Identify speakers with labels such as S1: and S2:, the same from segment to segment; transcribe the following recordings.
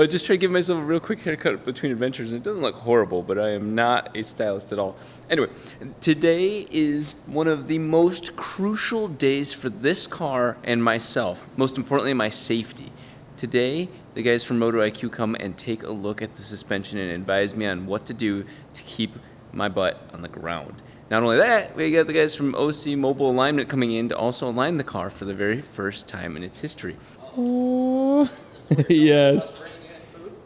S1: Well, I just try to give myself a real quick haircut between adventures, and it doesn't look horrible, but I am not a stylist at all. Anyway, today is one of the most crucial days for this car and myself. Most importantly, my safety. Today, the guys from Moto IQ come and take a look at the suspension and advise me on what to do to keep my butt on the ground. Not only that, we got the guys from OC Mobile Alignment coming in to also align the car for the very first time in its history. Oh, yes.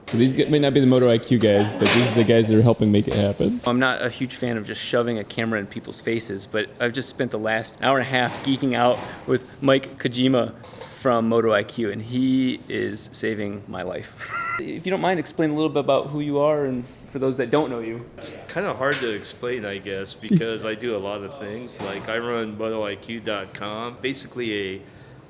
S1: So these may not be the Moto IQ guys, but these are the guys that are helping make it happen. I'm not a huge fan of just shoving a camera in people's faces, but I've just spent the last hour and a half geeking out with Mike Kojima from Moto IQ, and he is saving my life. If you don't mind, explain a little bit about who you are and for those that don't know you.
S2: It's kind of hard to explain, I guess, because I do a lot of things. Like I run MotoIQ.com, basically a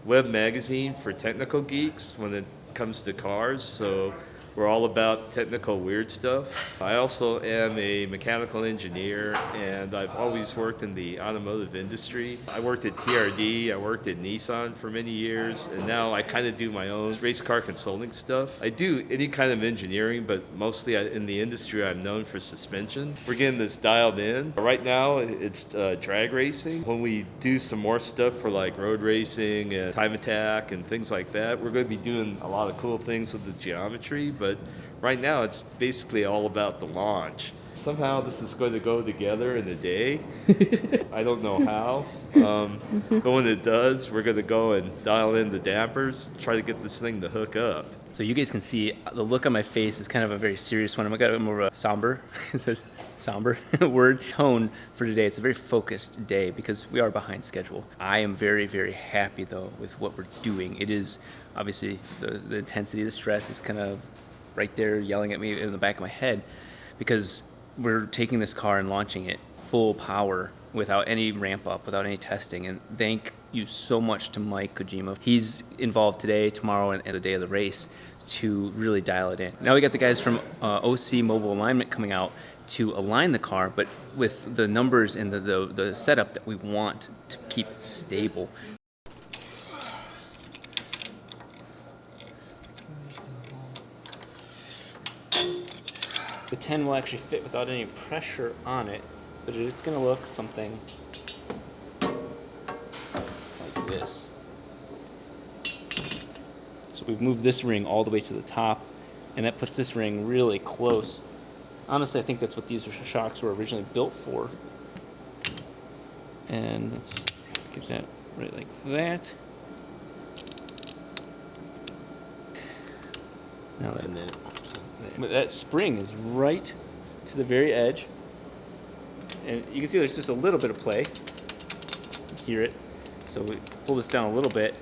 S2: web magazine for technical geeks when it comes to cars. So we're all about technical weird stuff. I also am a mechanical engineer, and I've always worked in the automotive industry. I worked at TRD, I worked at Nissan for many years, and now I kind of do my own race car consulting stuff. I do any kind of engineering, but mostly in the industry I'm known for suspension. We're getting this dialed in. Right now it's drag racing. When we do some more stuff for like road racing and time attack and things like that, we're going to be doing a lot of cool things with the geometry. But right now it's basically all about the launch. Somehow this is going to go together in a day. I don't know how, but when it does, we're going to go and dial in the dampers, try to get this thing to hook up.
S1: So you guys can see the look on my face is kind of a very serious one. I've got more of a somber, is it somber word tone for today. It's a very focused day because we are behind schedule. I am very, very happy though with what we're doing. It is obviously the intensity, the stress is kind of right there yelling at me in the back of my head because we're taking this car and launching it full power without any ramp up, without any testing. And thank you so much to Mike Kojima. He's involved today, tomorrow, and the day of the race to really dial it in. Now we got the guys from OC Mobile Alignment coming out to align the car, but with the numbers and the setup that we want to keep it stable. The 10 will actually fit without any pressure on it, but it's going to look something like this. So we've moved this ring all the way to the top, and that puts this ring really close. Honestly, I think that's what these shocks were originally built for. And let's get that right like that. Now that spring is right to the very edge, and you can see there's just a little bit of play. Hear it. So we pull this down a little bit.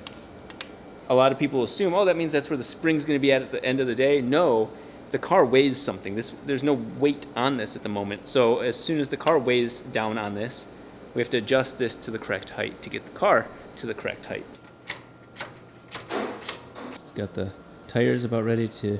S1: A lot of people assume, oh, that means that's where the spring's going to be at the end of the day. No, the car weighs something. There's no weight on this at the moment. So as soon as the car weighs down on this, we have to adjust this to the correct height to get the car to the correct height. It's got the tires about ready to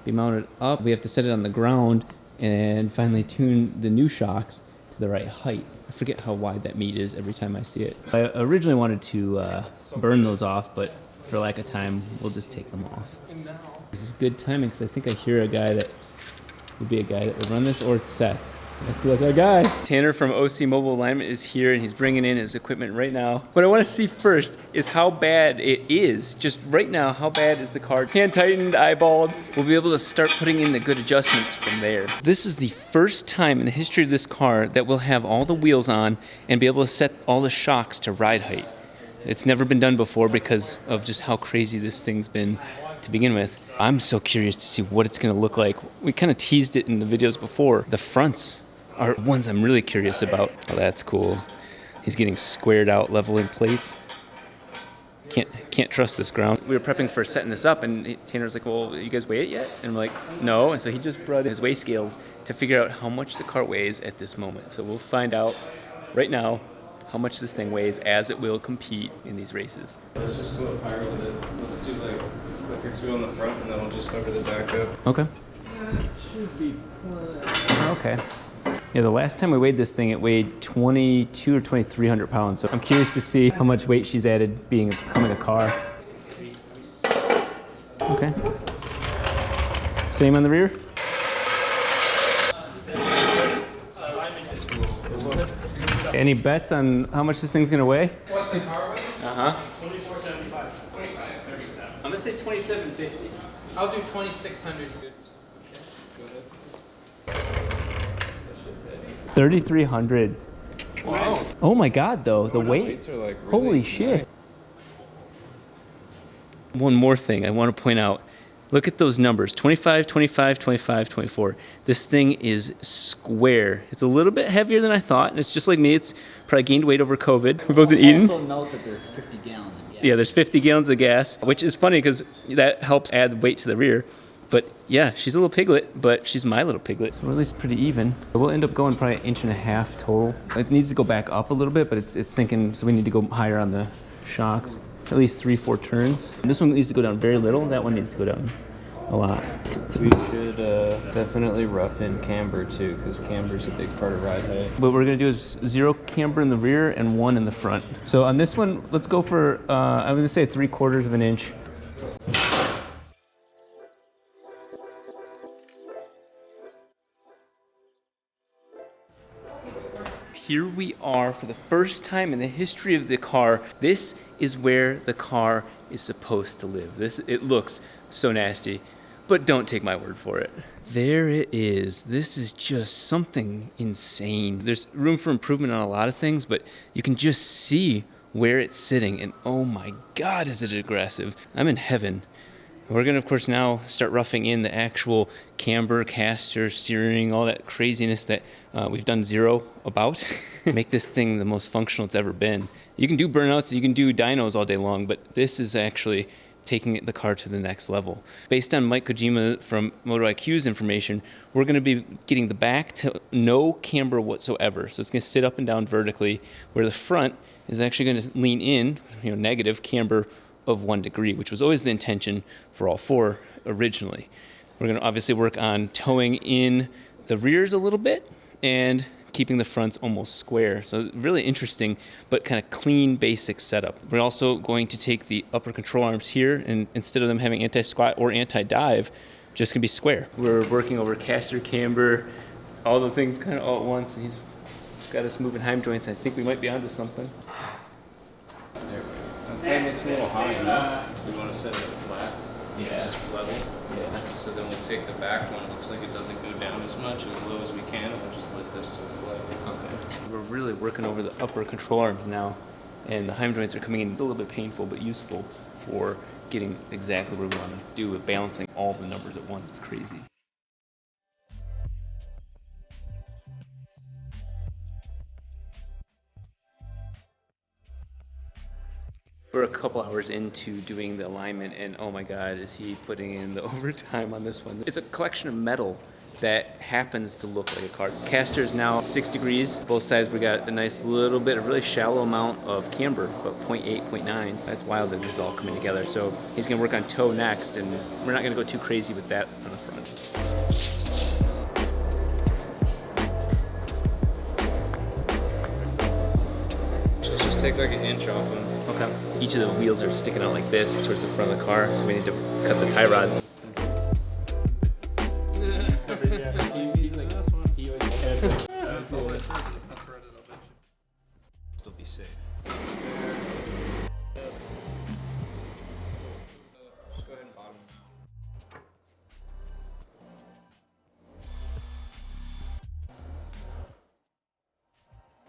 S1: be mounted up. We have to set it on the ground and finally tune the new shocks to the right height. I forget how wide that meat is every time I see it. I originally wanted to burn those off, but for lack of time, we'll just take them off. This is good timing because I think I hear a guy that would be a guy that would run this, or it's Seth. That's our guy. Tanner from OC Mobile Alignment is here, and he's bringing in his equipment right now. What I want to see first is how bad it is. Just right now, how bad is the car? Hand tightened, eyeballed. We'll be able to start putting in the good adjustments from there. This is the first time in the history of this car that we'll have all the wheels on and be able to set all the shocks to ride height. It's never been done before because of just how crazy this thing's been to begin with. I'm so curious to see what it's going to look like. We kind of teased it in the videos before. The fronts are ones I'm really curious about. Oh, that's cool. He's getting squared out leveling plates. Can't trust this ground. We were prepping for setting this up, and Tanner's like, well, you guys weigh it yet? And I'm like, no. And so he just brought his weigh scales to figure out how much the car weighs at this moment. So we'll find out right now how much this thing weighs as it will compete in these races.
S3: Let's just go up higher with it. Let's do like a click or two on the front, and then we'll just cover the back up.
S1: Okay.
S3: That should be fine.
S1: Okay. Yeah, the last time we weighed this thing, it weighed 2,200 or 2,300 pounds. So I'm curious to see how much weight she's added becoming a car. Okay. Same on the rear? Any bets on how much this thing's gonna weigh?
S4: What the car weighs?
S1: Uh-huh.
S4: 2475. 2537.
S1: I'm gonna say 2750.
S4: I'll do 2600. Good. Go ahead.
S1: 3,300.
S3: Wow.
S1: Oh my God, though, the weight.
S3: Weights are like really
S1: Holy shit.
S3: nice.
S1: One more thing I want to point out. Look at those numbers, 25, 25, 25, 24. This thing is square. It's a little bit heavier than I thought, and it's just like me. It's probably gained weight over COVID. We've both been eating.
S5: Also note that there's 50 gallons of gas.
S1: Yeah, there's 50 gallons of gas, which is funny because that helps add weight to the rear. But yeah, she's a little piglet, but she's my little piglet. So we're at least pretty even. We'll end up going probably 1.5 inches total. It needs to go back up a little bit, but it's sinking, so we need to go higher on the shocks. At least 3-4 turns. This one needs to go down very little. That one needs to go down a lot.
S3: We should definitely rough in camber too, because camber's a big part of ride height.
S1: What we're gonna do is 0 camber in the rear and 1 in the front. So on this one, let's go for, I'm gonna say 3/4 of an inch. Here we are for the first time in the history of the car. This is where the car is supposed to live. It looks so nasty, but don't take my word for it. There it is. This is just something insane. There's room for improvement on a lot of things, but you can just see where it's sitting, and oh my God, is it aggressive. I'm in heaven. We're gonna, of course, now start roughing in the actual camber, caster, steering, all that craziness that we've done zero about. Make this thing the most functional it's ever been. You can do burnouts, you can do dynos all day long, but this is actually taking the car to the next level. Based on Mike Kojima from Moto IQ's information, we're gonna be getting the back to no camber whatsoever. So it's gonna sit up and down vertically, where the front is actually gonna lean in, negative camber of 1 degree, which was always the intention for all 4 originally. We're gonna obviously work on towing in the rears a little bit and keeping the fronts almost square. So really interesting, but kind of clean, basic setup. We're also going to take the upper control arms here, and instead of them having anti-squat or anti-dive, just gonna be square. We're working over caster, camber, all the things kind of all at once, and he's got us moving heim joints. I think we might be onto something.
S3: There we go. That side looks a little high, no? We want to set it flat.
S1: Yeah.
S3: Just level.
S1: Yeah.
S3: So then we'll take the back one. It looks like it doesn't go down as much, as low as we can, and we'll just lift this so it's level.
S1: Okay. We're really working over the upper control arms now, and the heim joints are coming in a little bit painful, but useful for getting exactly where we want to do with balancing all the numbers at once. It's crazy. We're a couple hours into doing the alignment, and oh my God, is he putting in the overtime on this one. It's a collection of metal that happens to look like a car. Caster is now 6 degrees. Both sides we got a nice little bit, a really shallow amount of camber, about 0.8, 0.9. That's wild that this is all coming together. So he's gonna work on toe next, and we're not gonna go too crazy with that on the front.
S3: So let's just take like an inch off them.
S1: Okay. Each of the wheels are sticking out like this towards the front of the car, so we need to cut the tie rods.
S3: Still be safe. Just go ahead and bottom.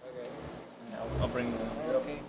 S1: Okay. I'll bring the... Okay.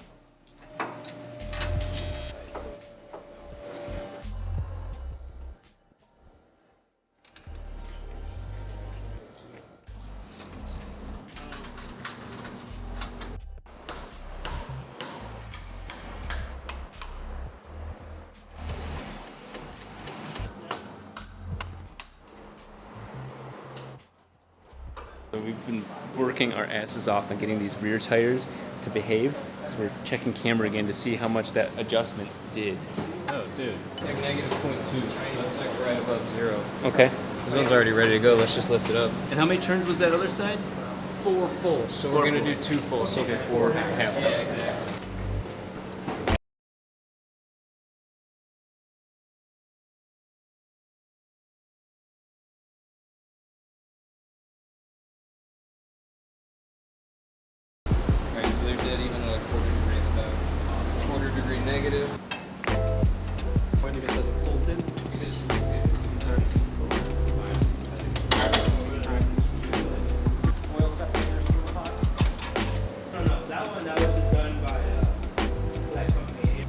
S1: So we've been working our asses off on getting these rear tires to behave. So we're checking camera again to see how much that adjustment did.
S3: Oh, dude. Like -0.2. So that's like right above 0.
S1: Okay.
S3: This one's already ready to go. Let's just lift it up.
S1: And how many turns was that other side?
S4: 4 fulls.
S3: So we're going to do 2 full, so 4 half.
S4: Yeah, exactly.
S3: negative. When you get the full pin.
S6: Oil separator screw hot.
S7: No, that one was done by that company.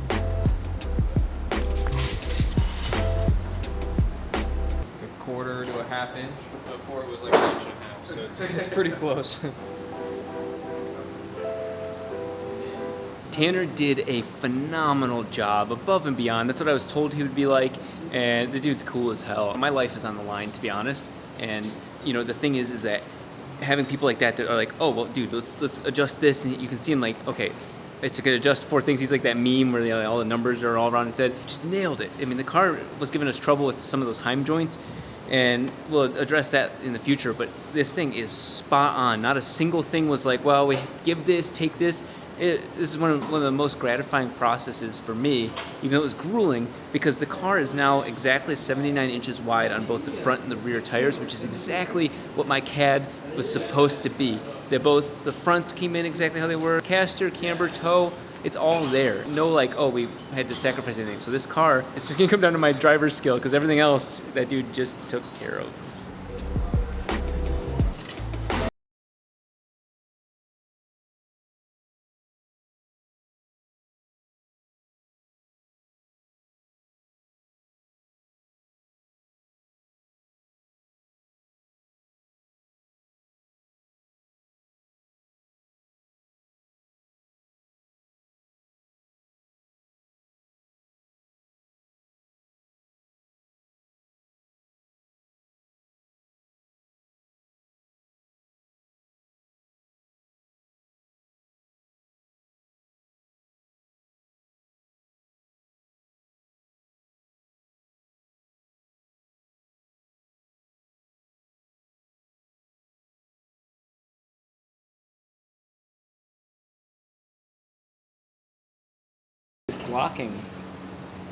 S3: A quarter to a half inch. Before it was like an inch and a half, so it's pretty close.
S1: Tanner did a phenomenal job, above and beyond. That's what I was told he would be like, and the dude's cool as hell. My life is on the line, to be honest. And you know, the thing is that having people like that are like, oh well, dude, let's adjust this, and you can see him like, okay, it's gonna adjust 4 things. He's like that meme where all the numbers are all around his head. Just nailed it. I mean, the car was giving us trouble with some of those Heim joints, and we'll address that in the future. But this thing is spot on. Not a single thing was like, well, we give this, take this. This is one of the most gratifying processes for me, even though it was grueling, because the car is now exactly 79 inches wide on both the front and the rear tires, which is exactly what my CAD was supposed to be. They're both, the fronts came in exactly how they were, caster, camber, toe, it's all there. No like, oh, we had to sacrifice anything. So this car, it's just gonna come down to my driver's skill, because everything else that dude just took care of. It's blocking.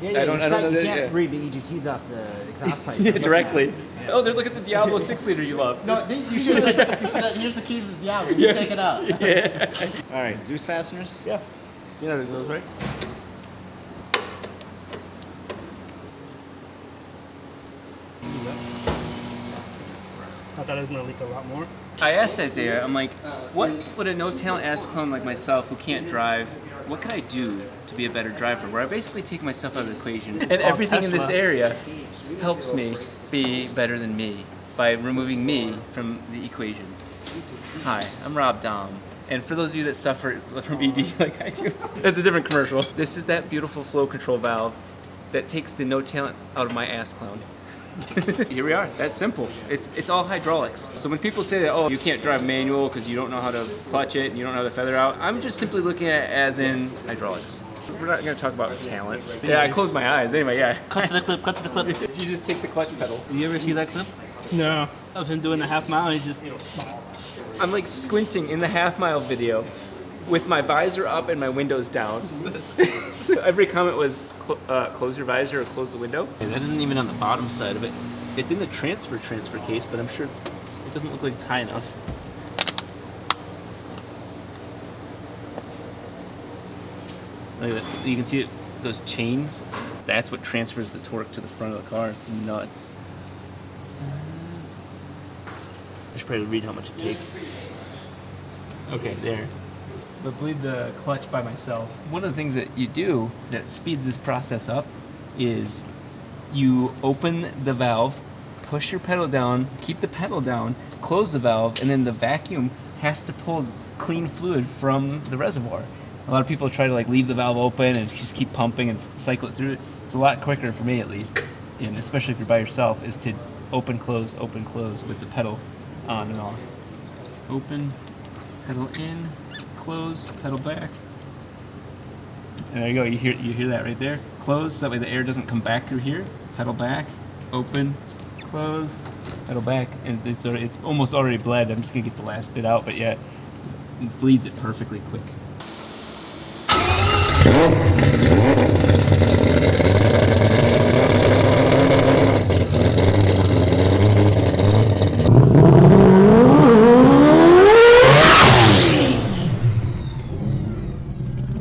S6: Yeah,
S1: I don't know.
S6: you can't
S1: Yeah.
S6: read the EGTs off the exhaust pipe.
S1: Yeah, directly. Oh, they're looking at the Diablo 6 liter you love.
S6: No, you should have said, here's the keys to the Diablo, you take it out.
S1: Yeah.
S6: All right, Zeus fasteners?
S1: Yeah. You know those, right?
S7: I thought it was gonna leak a lot more.
S1: I asked Isaiah, I'm like, what would a no-talent ass clone like myself who can't drive, what could I do to be a better driver? Where I basically take myself out of the equation. And everything in this area helps me be better than me by removing me from the equation. Hi, I'm Rob Dahm. And for those of you that suffer from ED like I do, that's a different commercial. This is that beautiful flow control valve that takes the no-talent out of my ass clown. Here we are. That's simple. It's all hydraulics. So when people say that, oh, you can't drive manual because you don't know how to clutch it and you don't know how to feather out, I'm just simply looking at it as in hydraulics. We're not going to talk about talent. Yeah, I closed my eyes. Anyway, yeah.
S5: Cut to the clip, cut to the clip.
S1: Did you just take the clutch pedal?
S5: You ever see that clip?
S7: No. I was doing a half mile, he just,
S1: I'm like squinting in the half-mile video with my visor up and my windows down. Every comment was, close your visor or close the window. And that isn't even on the bottom side of it. It's in the transfer case, but I'm sure it doesn't look like it's high enough. Look at that. You can see it, those chains. That's what transfers the torque to the front of the car. It's nuts. I should probably read how much it takes. Okay, there. But bleed the clutch by myself. One of the things that you do that speeds this process up is you open the valve, push your pedal down, keep the pedal down, close the valve, and then the vacuum has to pull clean fluid from the reservoir. A lot of people try to like leave the valve open and just keep pumping and cycle it through. It's a lot quicker for me at least, and especially if you're by yourself, is to open, close with the pedal on and off. Open, pedal in, close, pedal back. And there you go, you hear that right there. Close, so that way the air doesn't come back through here. Pedal back, open, close, pedal back, and it's almost already bled. I'm just gonna get the last bit out, but yeah, it bleeds it perfectly quick.